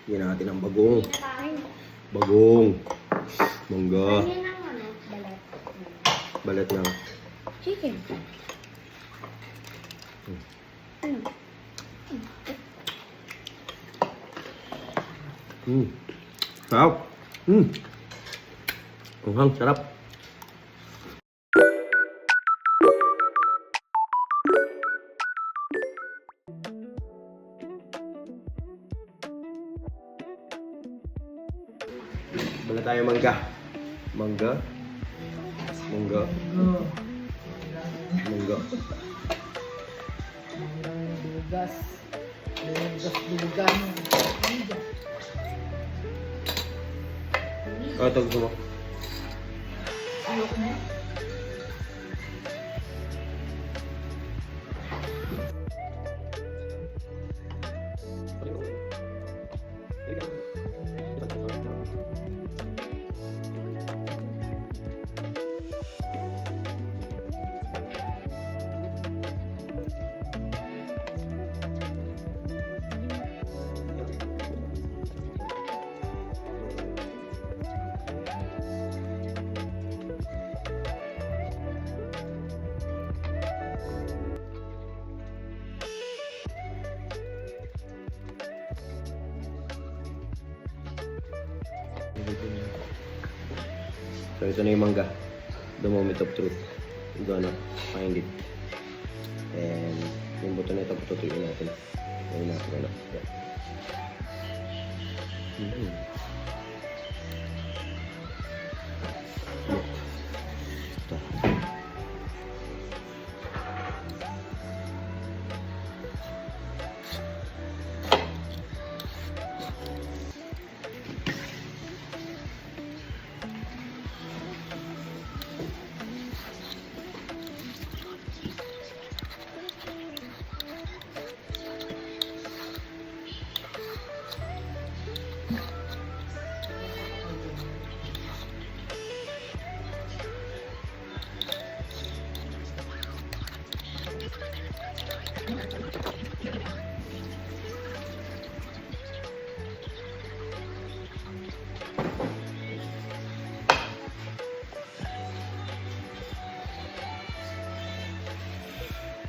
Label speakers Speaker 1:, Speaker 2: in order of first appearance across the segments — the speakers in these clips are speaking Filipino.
Speaker 1: Yan natin ang bagong. Bagong. Mangga. Balat ng
Speaker 2: Chicken. Ano?
Speaker 1: Sarap. Anghang, sarap. Bala tayo mangga. Mangga. Mangga. Mangga.
Speaker 3: Dugas. Dugas.
Speaker 1: Ito gusto mo.
Speaker 3: Ayoko mo.
Speaker 1: So ito na yung mangga. The moment of truth. We're gonna find it. And yung buto na ito, pututuin natin. Ayun natin ano. Yeah. Ito.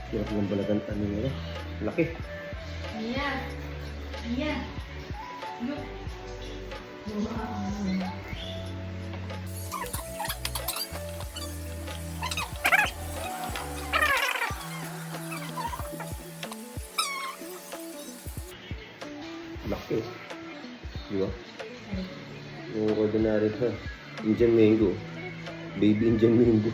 Speaker 1: Hirap ng balatan ano nila. Laki.
Speaker 3: Ayan. Ayan. Look. Wow.
Speaker 1: Laki. Di ba? Yung ordinary ha. Indian mango. Baby Indian mango.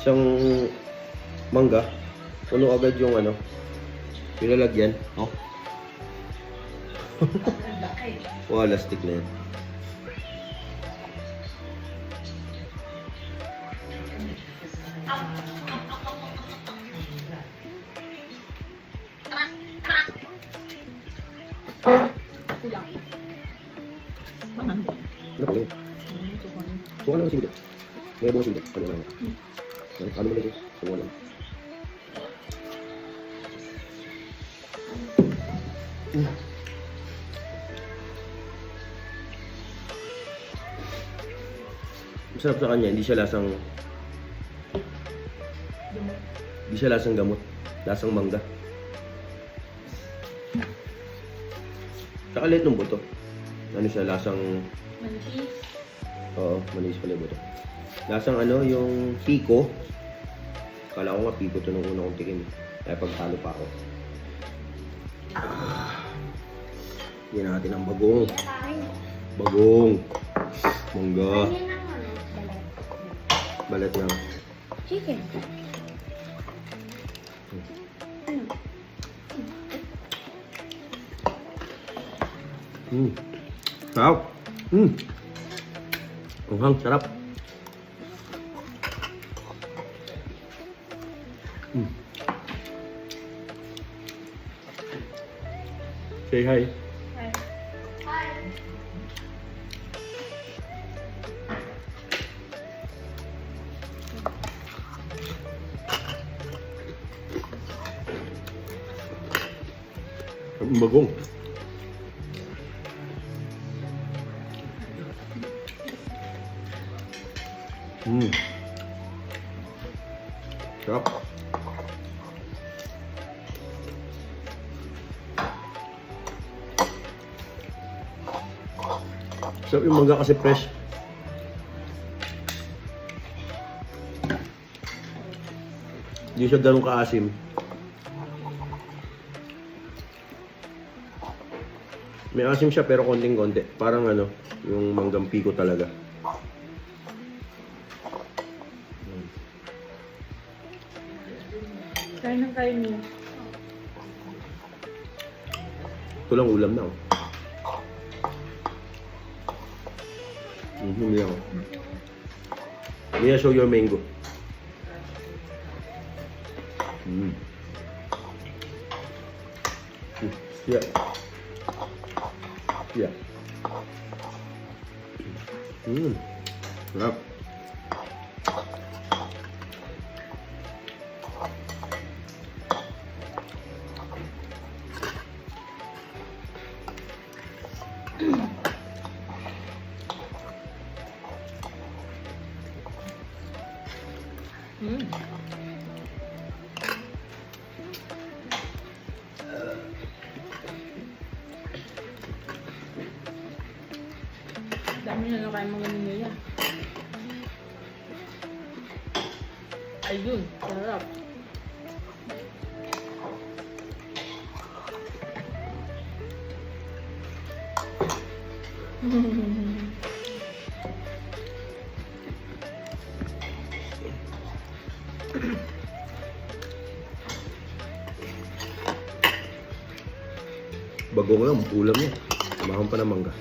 Speaker 1: Isang mangga, puno agad yung ano, pinalagyan. Oh. Wala, stick na yan. Ano pa yun? Suka lang sindot. May buong sindot. Ano lang? Ano mo lagi? Suka lang. Masarap sa kanya, hindi siya lasang gamot. Lasang mangga. Saka liit ng buto. Ano siya, lasang...
Speaker 3: Manchis.
Speaker 1: Oo, manis pala yung buto. Lasang ano, yung piko. Kala ko nga piko ito nung una kong tikim. Kaya pagtalo pa ako. Yan natin ang bagong. Bagong. Mangga. Balat ng
Speaker 2: Chicken. Ano?
Speaker 1: Sarap. Anghang, sarap. Say hi. Ang bagong. Sarap. Sarap yung mangga kasi fresh. Hindi siya ganun kaasim. May asim siya pero konting-konti. Parang ano, yung manggang pico talaga.
Speaker 3: Kain ng kain mo.
Speaker 1: Ito lang ulam na. Hindi ako. Mia, show your mango. Yeah. Yeah. Sarap.
Speaker 3: Dami na lang kain mga niya. Ayun, sarap.
Speaker 1: Bagong lang, ulam niya. Mahal pa ng mangga.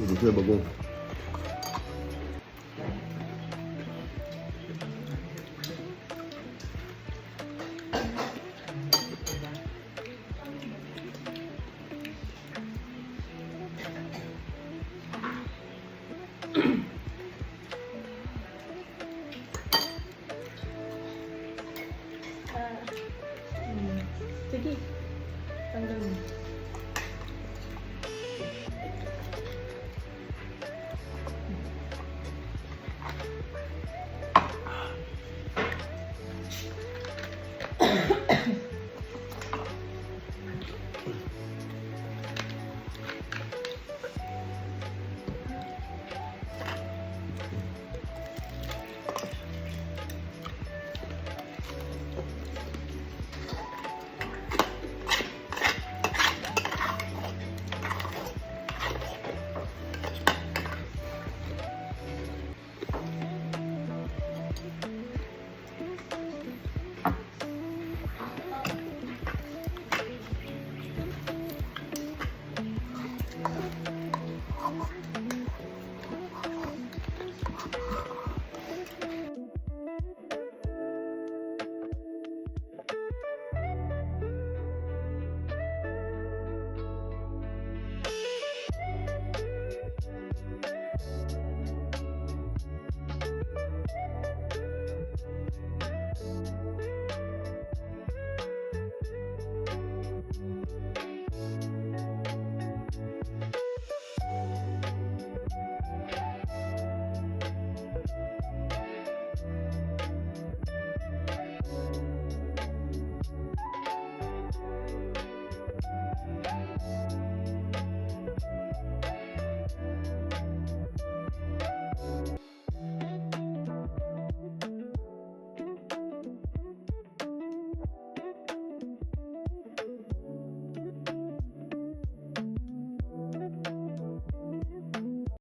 Speaker 1: Gusto na bagong.
Speaker 3: Sige. Tanggal mo.